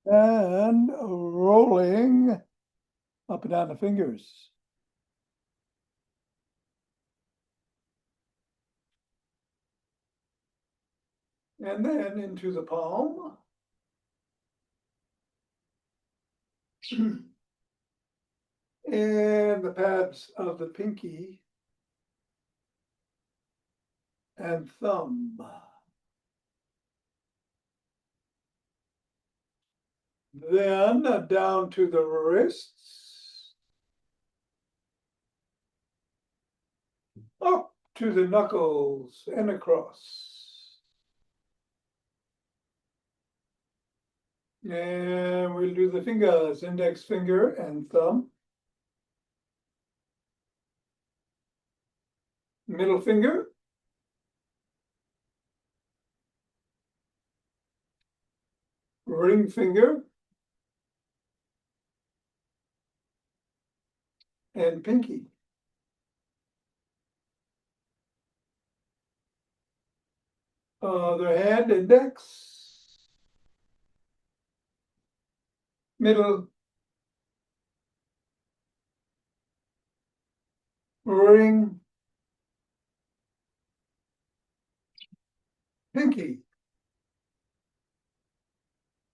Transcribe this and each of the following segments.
And rolling up and down the fingers. And then into the palm. And the pads of the pinky and thumb. Then down to the wrists. Up to the knuckles and across. And we'll do the fingers, index finger and thumb. Middle finger. Ring finger. And pinky. Other hand, index. Middle. Ring. Pinky.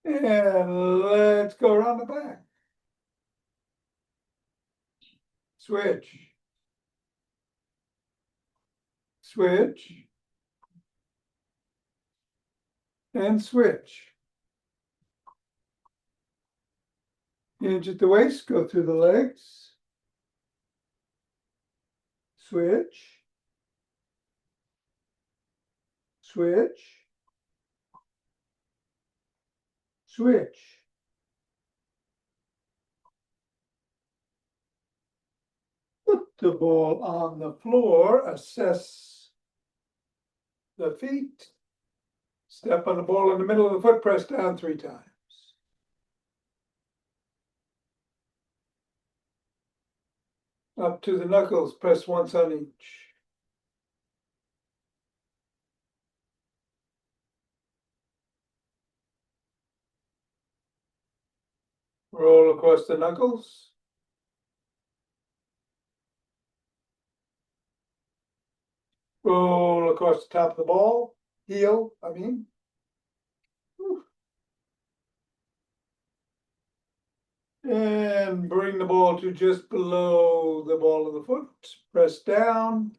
And let's go around the back. Switch. Switch. And switch. Hinge at the waist, go through the legs. Switch. Switch. Switch. Put the ball on the floor, assess the feet. Step on the ball in the middle of the foot, press down 3 times. Up to the knuckles, press once on each. Roll across the knuckles. Roll across the top of the ball, heel, I mean. And bring the ball to just below the ball of the foot. Press down.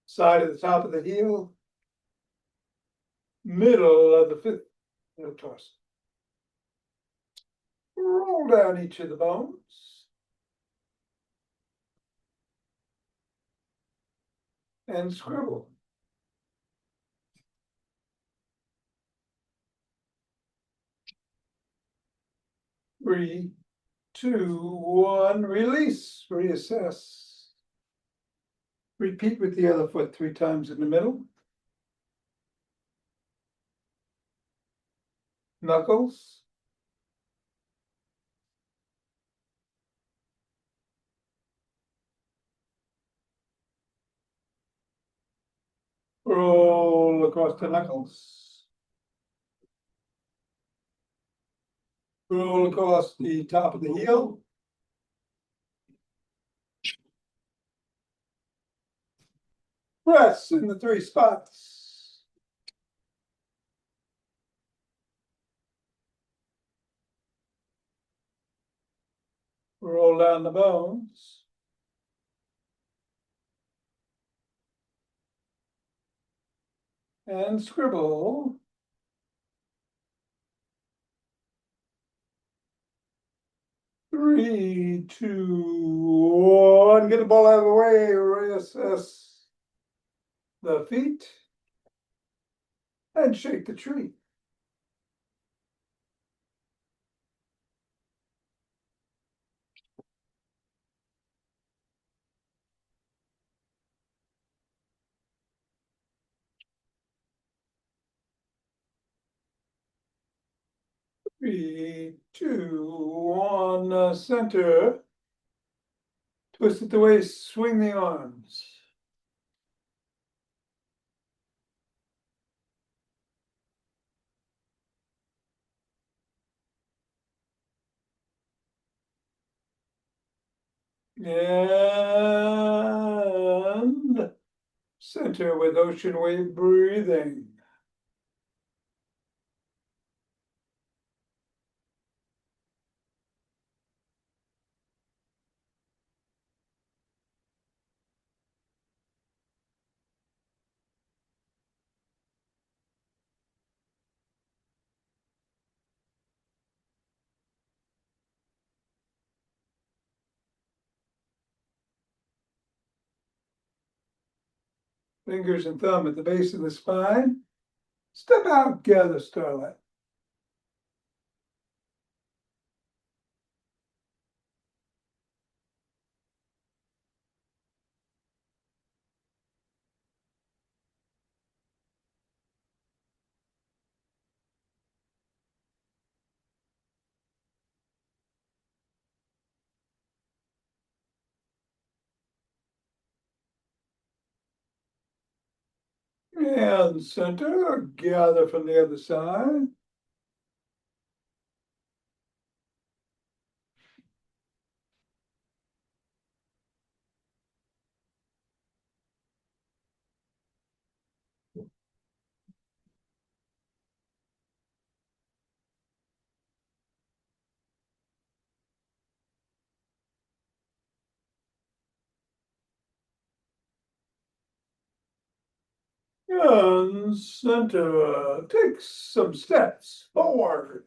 Side of the top of the heel. Middle of the fifth metatarsal. Roll down each of the bones. And scribble. Three, 2, 1, release, reassess. Repeat with the other foot 3 times in the middle. Knuckles. Roll across the knuckles. Roll across the top of the heel. Press in the 3 spots. Roll down the bones. And scribble. Three, 2, 1. Get the ball out of the way. Reassess the feet. And shake the tree. Three, 2, 1. Center. Twist at the waist. Swing the arms. And center with ocean wave breathing. Fingers and thumb at the base of the spine. Step out, gather starlight. And center, gather from the other side. And center, take some steps forward.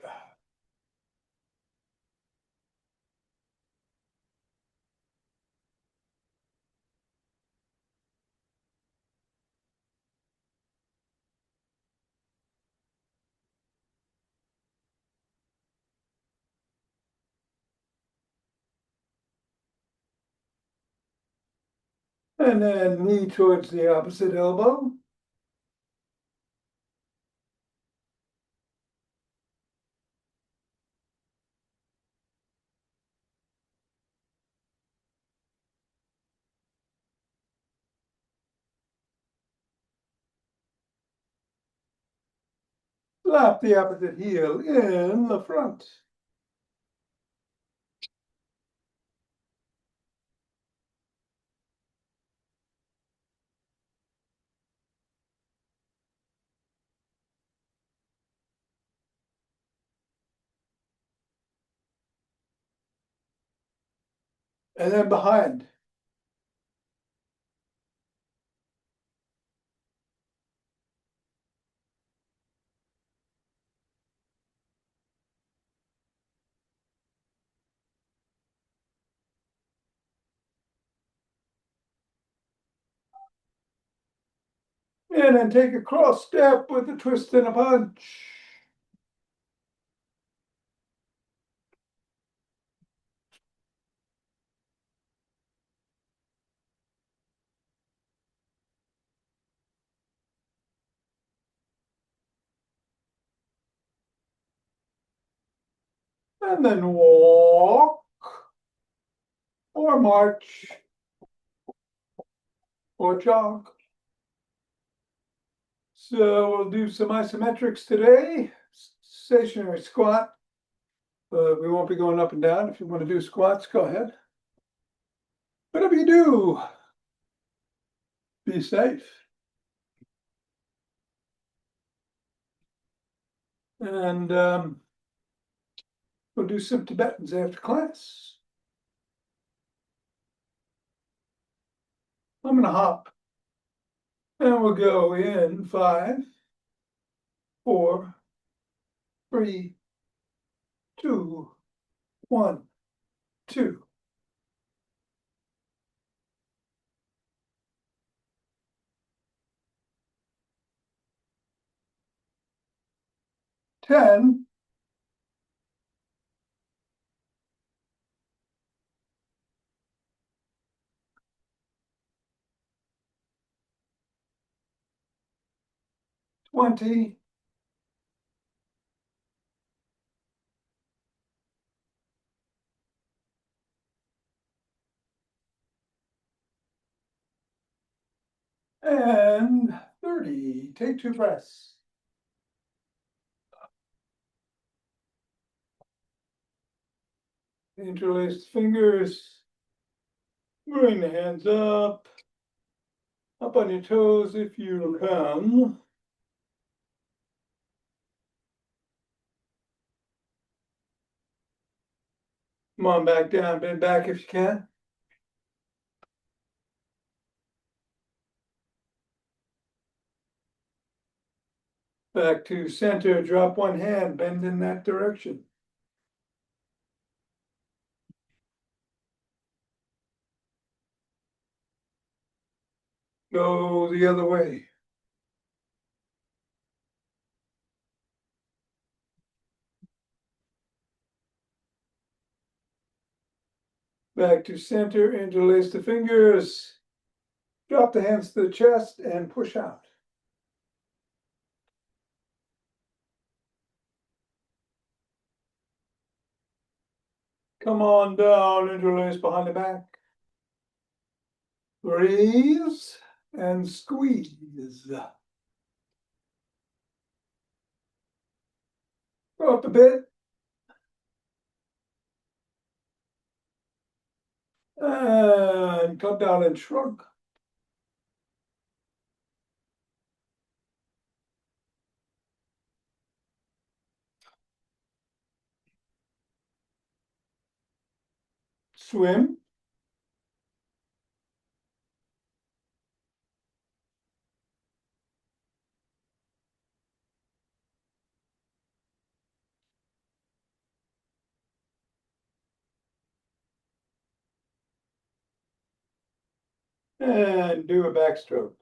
And then knee towards the opposite elbow. Flap the opposite heel in the front. And then behind. And then take a cross step with a twist and a punch. And then walk or march or jog. So we'll do some isometrics today. Stationary squat. We won't be going up and down. If you want to do squats, go ahead. Whatever you do, be safe. And we'll do some Tibetans after class. I'm going to hop. And we'll go in 5, 4, 3, 2, 1, 2. 10. 20. 30. Take 2 breaths. Interlace fingers. Bring the hands up on your toes if you can. Come on back down, bend back if you can. Back to center, drop one hand, bend in that direction. Go the other way. Back to center, interlace the fingers. Drop the hands to the chest and push out. Come on down, interlace behind the back. Breathe and squeeze. Go up a bit. And come down and shrug. Swim. And do a backstroke.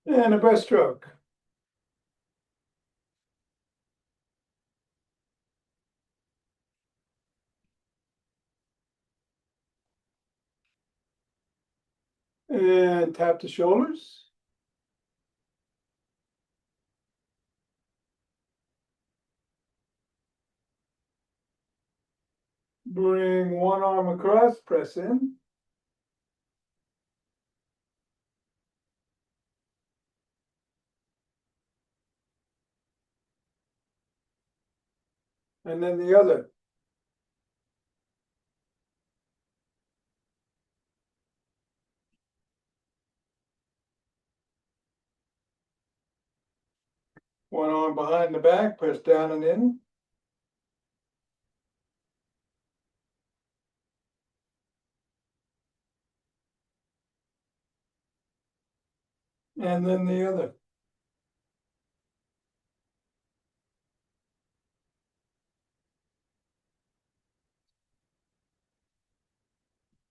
And a breaststroke. And tap the shoulders. Bring one arm across, press in. And then the other. One arm behind the back, press down and in. And then the other.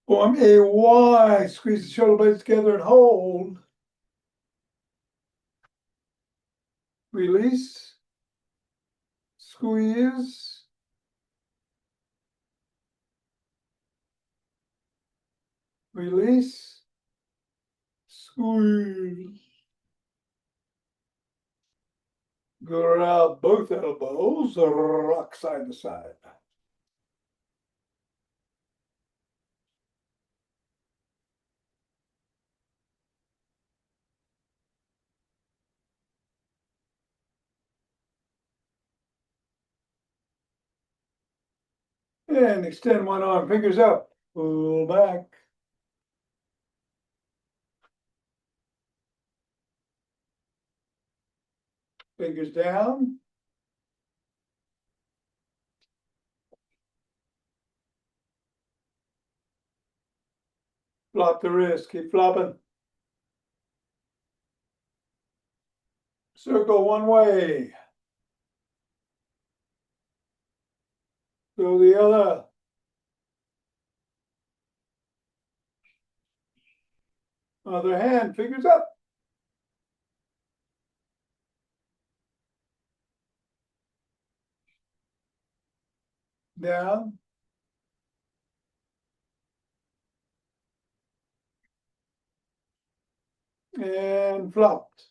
Form a Y, squeeze the shoulder blades together and hold. Release. Squeeze. Release. Squeeze. Grab both elbows, rock side to side. And extend one arm, fingers up, pull back. Fingers down. Flop the wrist, keep flopping. Circle one way. Go the other. Other hand, fingers up. Down. And flopped.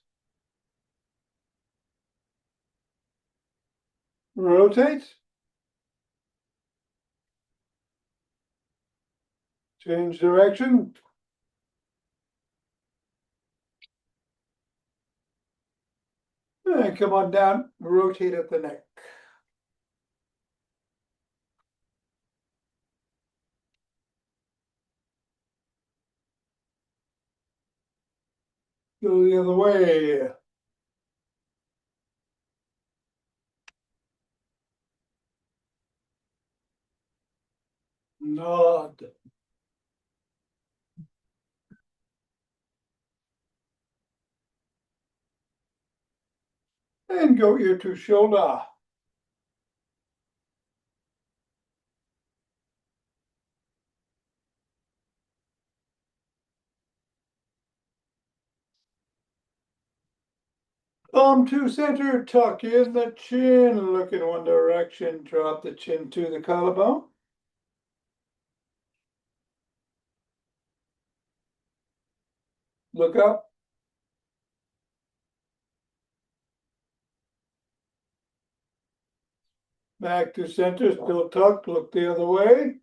Rotate. Change direction. And come on down, rotate at the neck. Go the other way. Nod. And go ear to shoulder. Thumb to center, tuck in the chin, look in one direction, drop the chin to the collarbone. Look up. Back to center, still tucked, look the other way.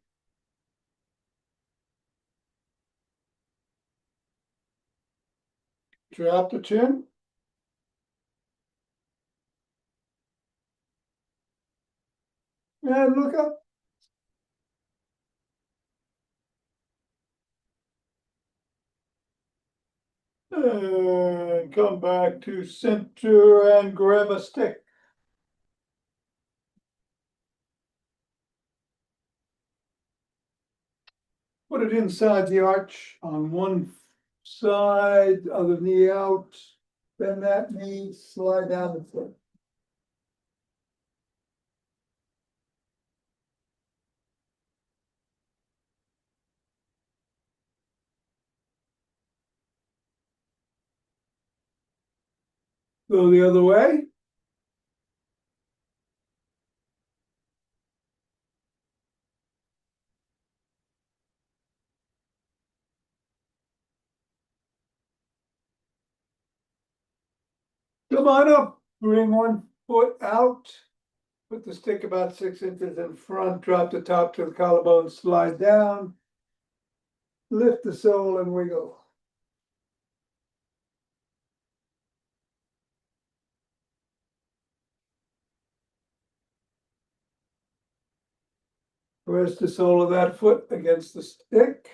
Drop the chin. And look up. And come back to center and grab a stick. Put it inside the arch on one side, other knee out. Bend that knee, slide down the foot. Go the other way. Come on up, bring one foot out. Put the stick about 6 inches in front, drop the top to the collarbone, slide down. Lift the sole and wiggle. Press the sole of that foot against the stick.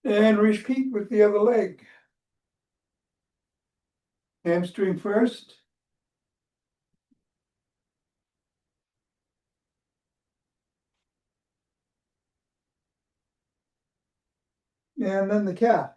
And repeat with the other leg. Hamstring first. And then the calf.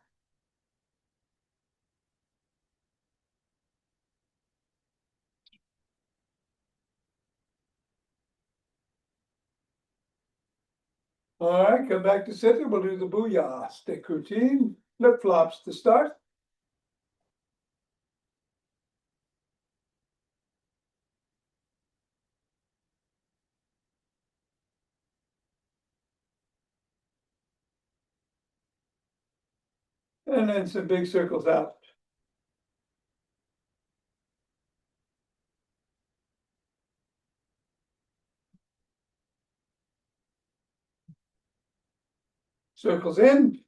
All right, come back to center. We'll do the booyah stick routine. Flip flops to start. And then some big circles out. Circles in.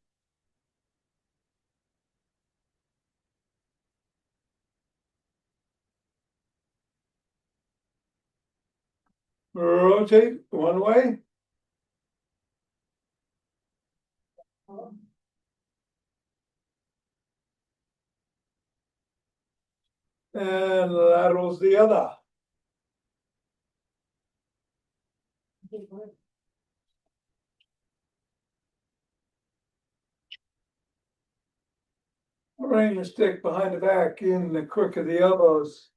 Rotate one way. And laterals the other. Bring the stick behind the back in the crook of the elbows.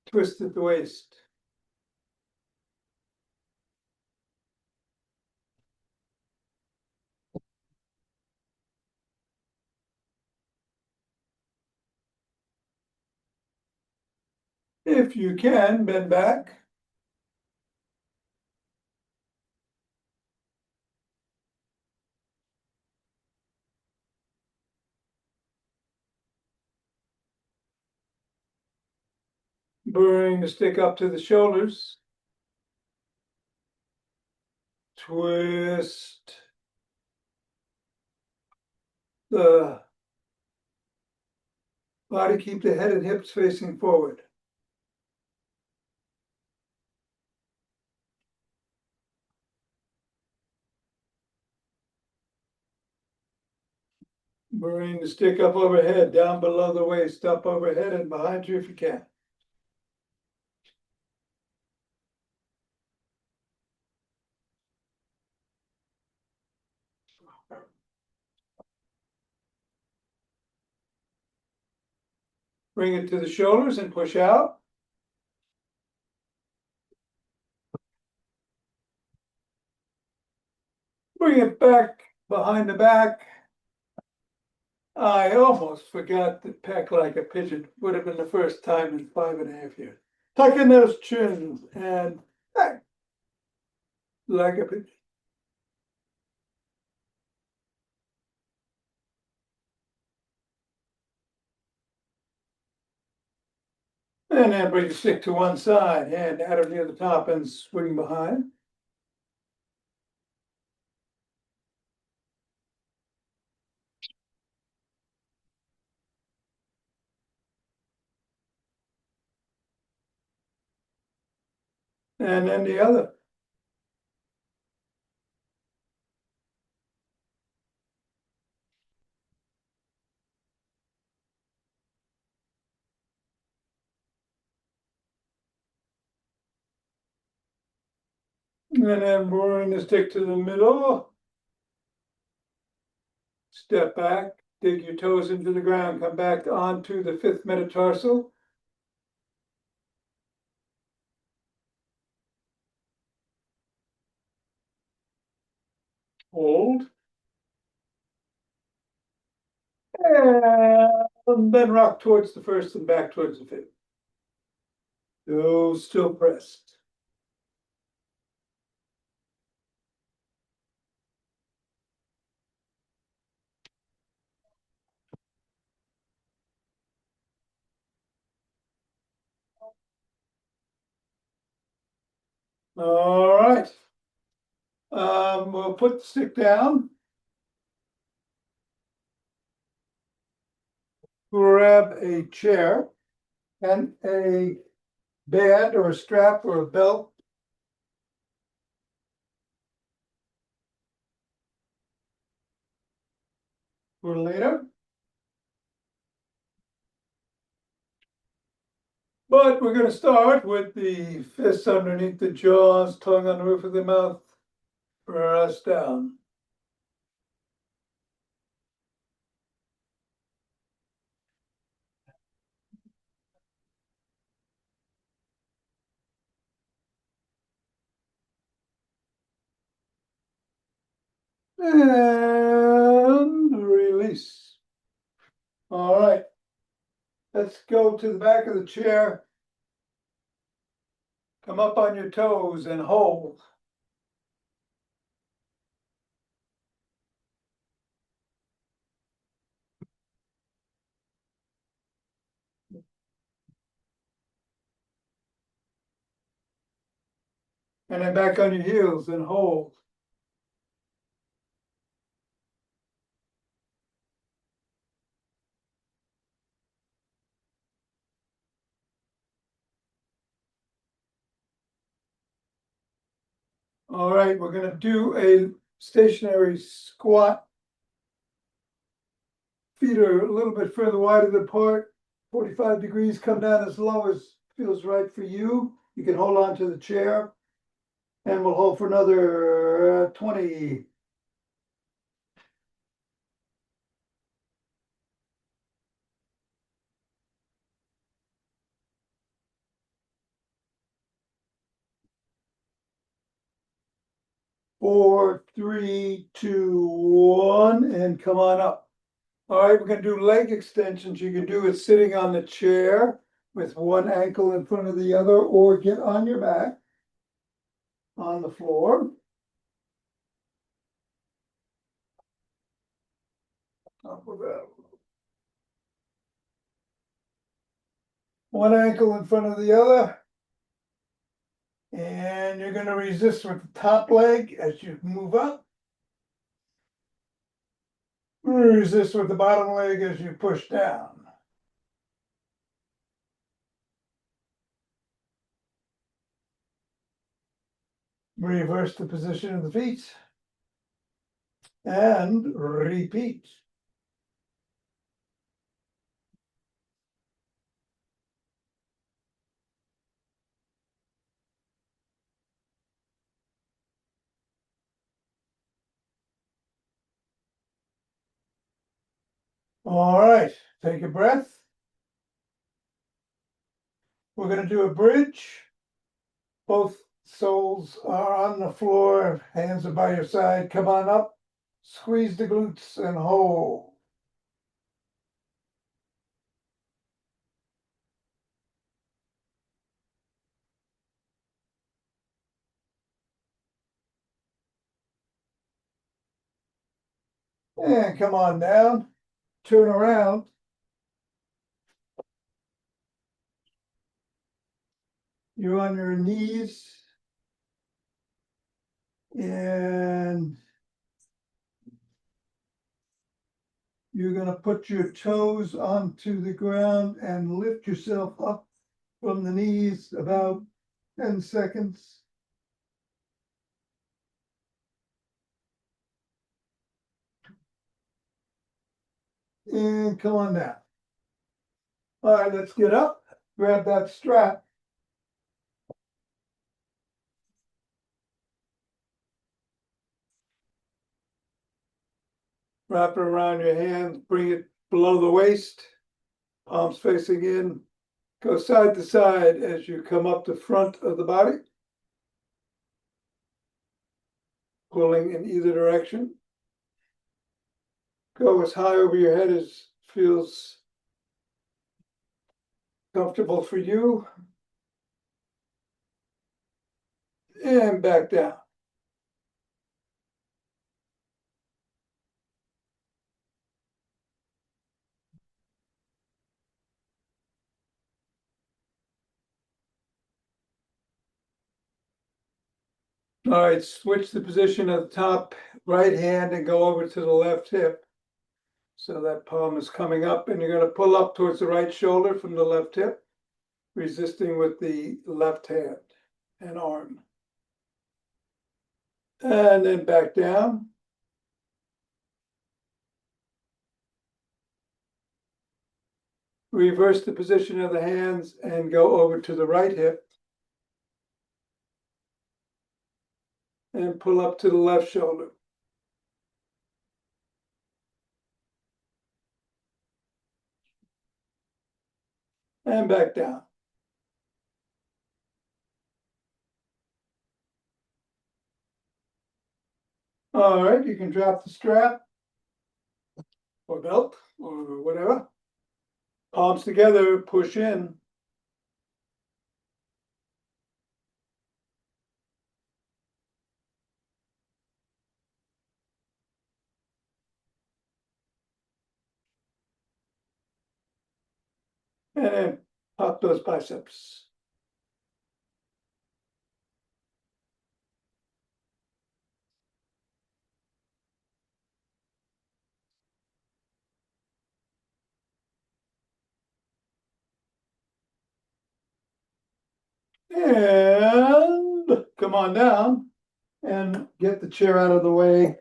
Twist at the waist. If you can, bend back. Bring the stick up to the shoulders. twist the body, keep the head and hips facing forward. Bring the stick up overhead, down below the waist, up overhead and behind you if you can. Bring it to the shoulders and push out. Bring it back behind the back. I almost forgot to peck like a pigeon. Would have been the first time in 5.5 years. Tuck in those chins and peck like a pigeon. And then bring the stick to one side, hand at or near the top and swing behind. And then the other. And then bring the stick to the middle. Step back, dig your toes into the ground, come back onto the 5th metatarsal. Hold. And then rock towards the 1st and back towards the 5th. Toes still pressed. All right. We'll put the stick down. Grab a chair and a band or a strap or a belt. For later. But we're going to start with the fists underneath the jaws, tongue on the roof of the mouth. Press down. And release. All right. Let's go to the back of the chair. Come up on your toes and hold. And then back on your heels and hold. All right, we're going to do a stationary squat. Feet are a little bit further wider apart, 45 degrees, come down as low as feels right for you. You can hold on to the chair and we'll hold for another 20. Four, three, two, one, and come on up. All right, we're going to do leg extensions. You can do it sitting on the chair with one ankle in front of the other, or get on your back on the floor. Up with that. One ankle in front of the other. And And you're going to resist with the top leg as you move up. Resist with the bottom leg as you push down. Reverse the position of the feet. And repeat. All right, take a breath. We're going to do a bridge. Both soles are on the floor, hands are by your side. Come on up, squeeze the glutes and hold. And come on down, turn around. You're on your knees. And you're going to put your toes onto the ground and lift yourself up from the knees about 10 seconds. And come on down. All right, let's get up. Grab that strap. Wrap it around your hand, bring it below the waist, palms facing in. Go side to side as you come up the front of the body, pulling in either direction. Go as high over your head as feels comfortable for you. And back down. All right, switch the position of the top right hand and go over to the left hip. So that palm is coming up, and you're going to pull up towards the right shoulder from the left hip, resisting with the left hand and arm. And then back down. Reverse the position of the hands and go over to the right hip. And pull up to the left shoulder. And back down. All right, you can drop the strap or belt or whatever. Palms together, push in. And then pop those biceps. And come on down and get the chair out of the way.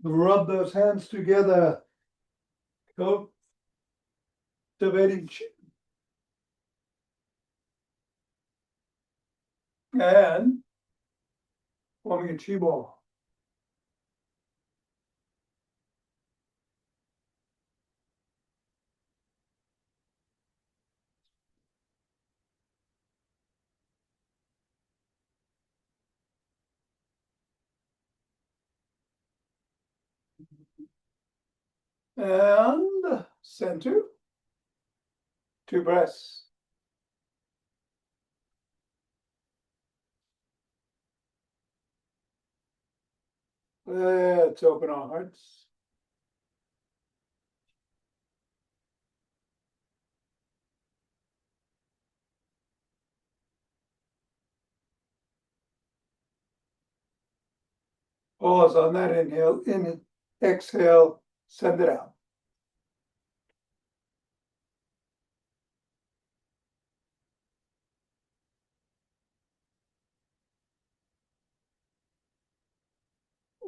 Rub those hands together. Go to and forming a chi ball. And center. 2 breaths. Let's open our hearts. Pause on that inhale, in, exhale, send it out.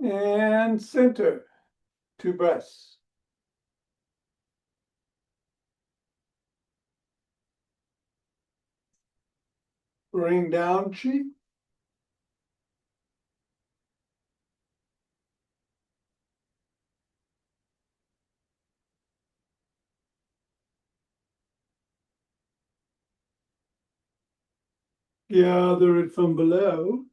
And center, 2 breaths. Bring down chi. Gather it from below.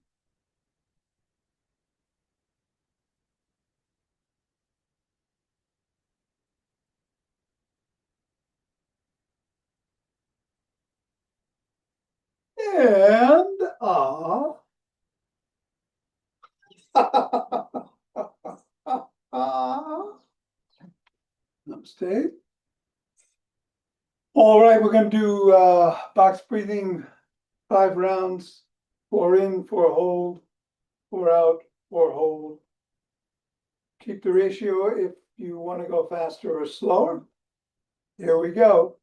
And Namaste. All right, we're going to do box breathing, 5 rounds, 4 in, 4 hold, 4 out, 4 hold. Keep the ratio if you want to go faster or slower. Here we go.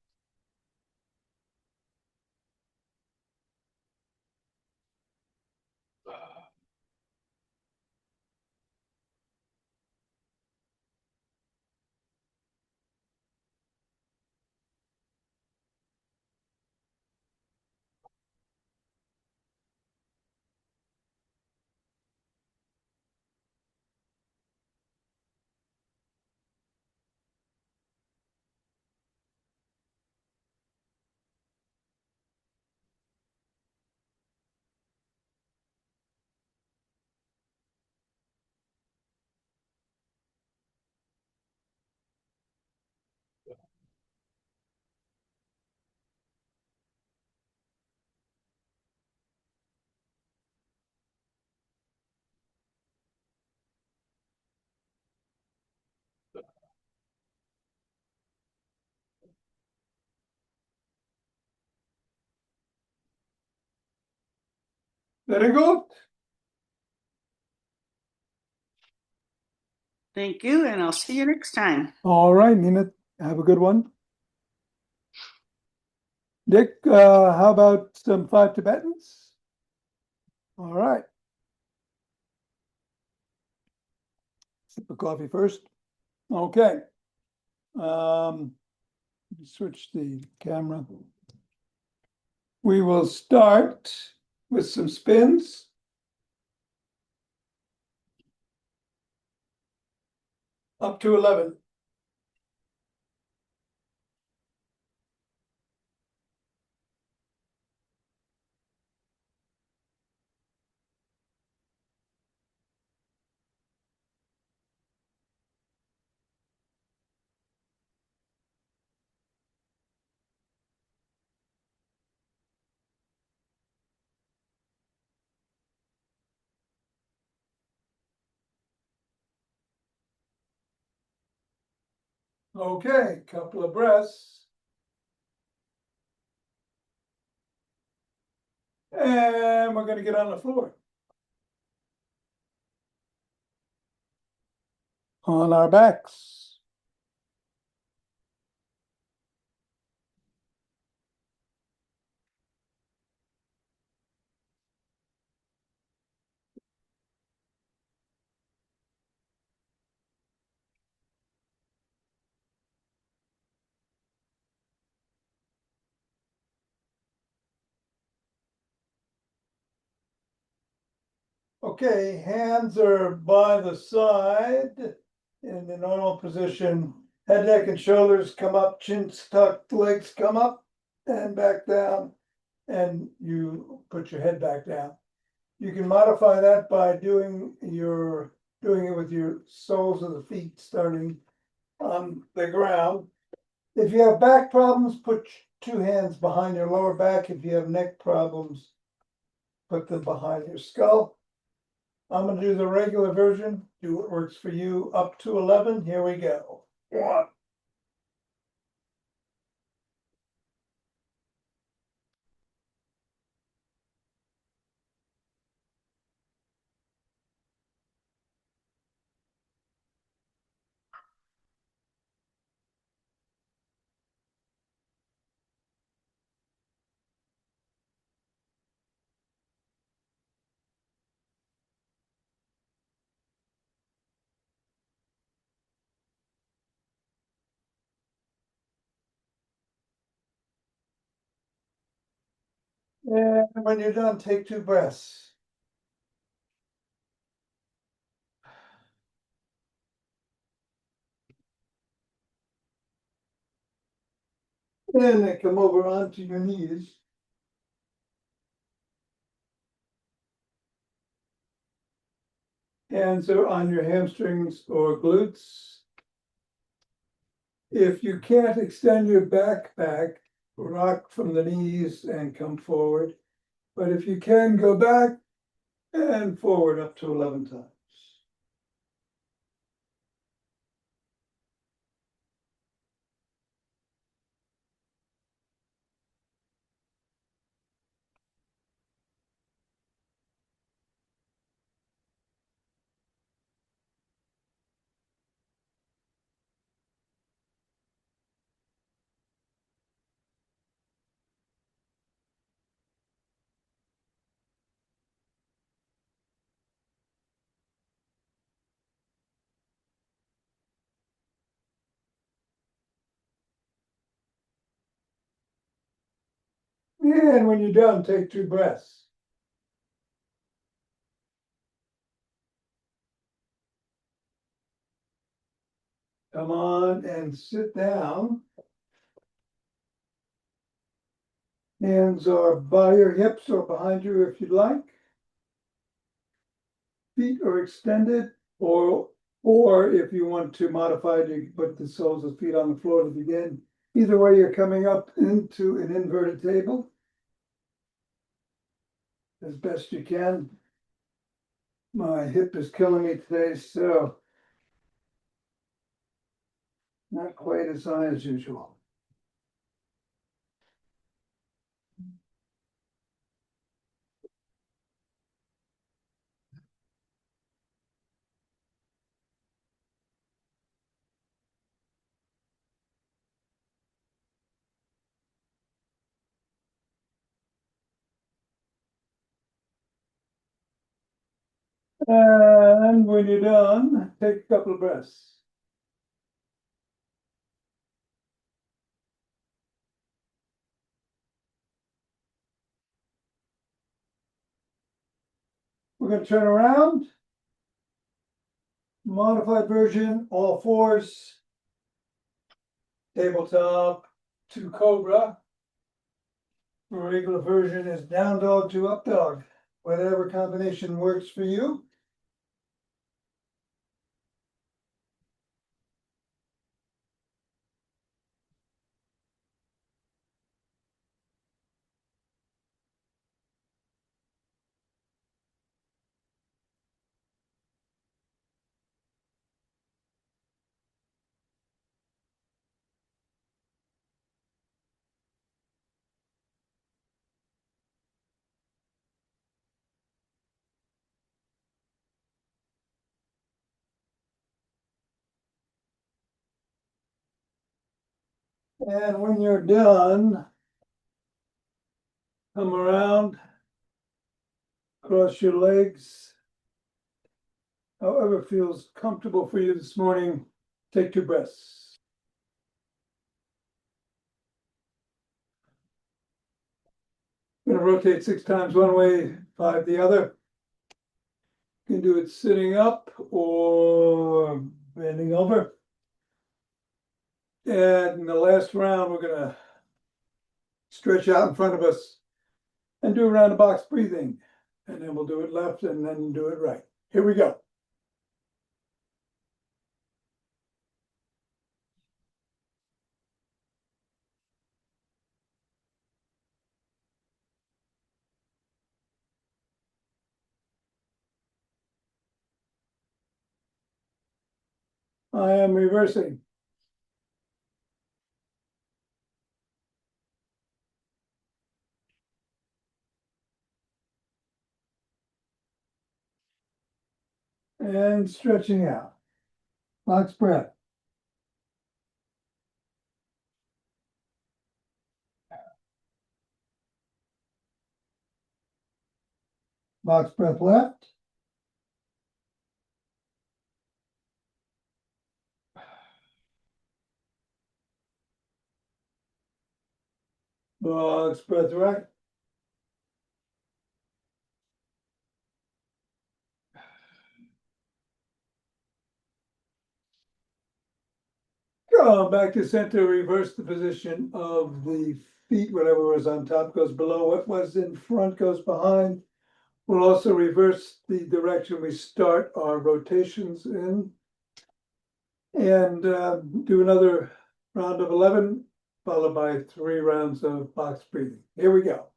Very good. Thank you, and I'll see you next time. All right, Nina, have a good one. Dick, how about some 5 Tibetans? All right. Sip of coffee first. Okay. Switch the camera. We will start with some spins. Up to 11. Okay, couple of breaths. And we're going to get on the floor. On our backs. Okay, hands are by the side in the normal position. Head, neck, and shoulders come up, chin's tucked, legs come up and back down, and you put your head back down. You can modify that by doing it with your soles of the feet starting on the ground. If you have back problems, put 2 hands behind your lower back. If you have neck problems, put them behind your skull. I'm going to do the regular version. Do what works for you. Up to 11. Here we go. 1, And when you're done, take 2 breaths. And then come over onto your knees. Hands are on your hamstrings or glutes. If you can't extend your back, rock from the knees and come forward. But if you can, go back and forward up to 11 times. And when you're done, take 2 breaths. Come on and sit down. Hands are by your hips or behind you if you'd like. Feet are extended, or if you want to modify it, you can put the soles of feet on the floor to begin. Either way, you're coming up into an inverted table as best you can. My hip is killing me today, so not quite as high as usual. And when you're done, take a couple of breaths. We're going to turn around. Modified version, all fours. Tabletop to cobra. Regular version is down dog to up dog. Whatever combination works for you. And when you're done, come around, cross your legs. However feels comfortable for you this morning, take 2 breaths. I'm going to rotate 6 times one way, 5 the other. You can do it sitting up or bending over. And in the last round, we're going to stretch out in front of us and do a round of box breathing. And then we'll do it left and then do it right. Here we go. I am reversing. And stretching out. Box breath. Box breath left. Box breath right. Back to center, reverse the position of the feet, whatever was on top goes below, what was in front goes behind. We'll also reverse the direction we start our rotations in. And do another round of 11, followed by 3 rounds of box breathing. Here we go.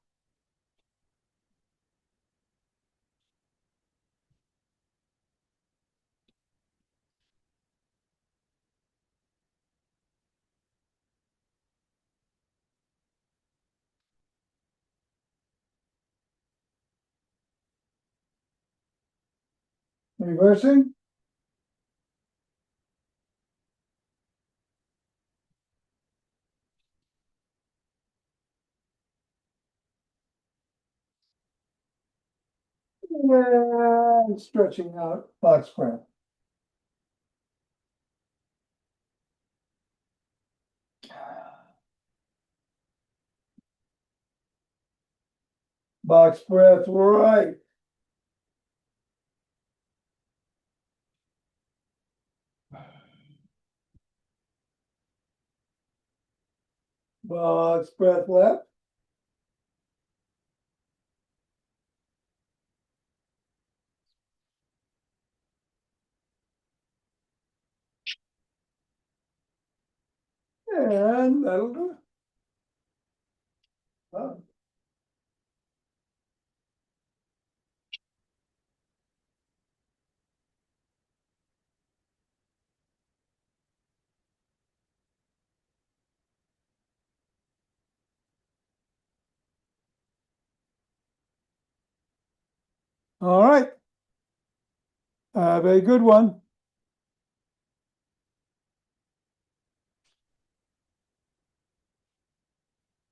Reversing. And stretching out box breath. Box breath right. Box breath left. And that'll do it. Oh. All right. Have a good one.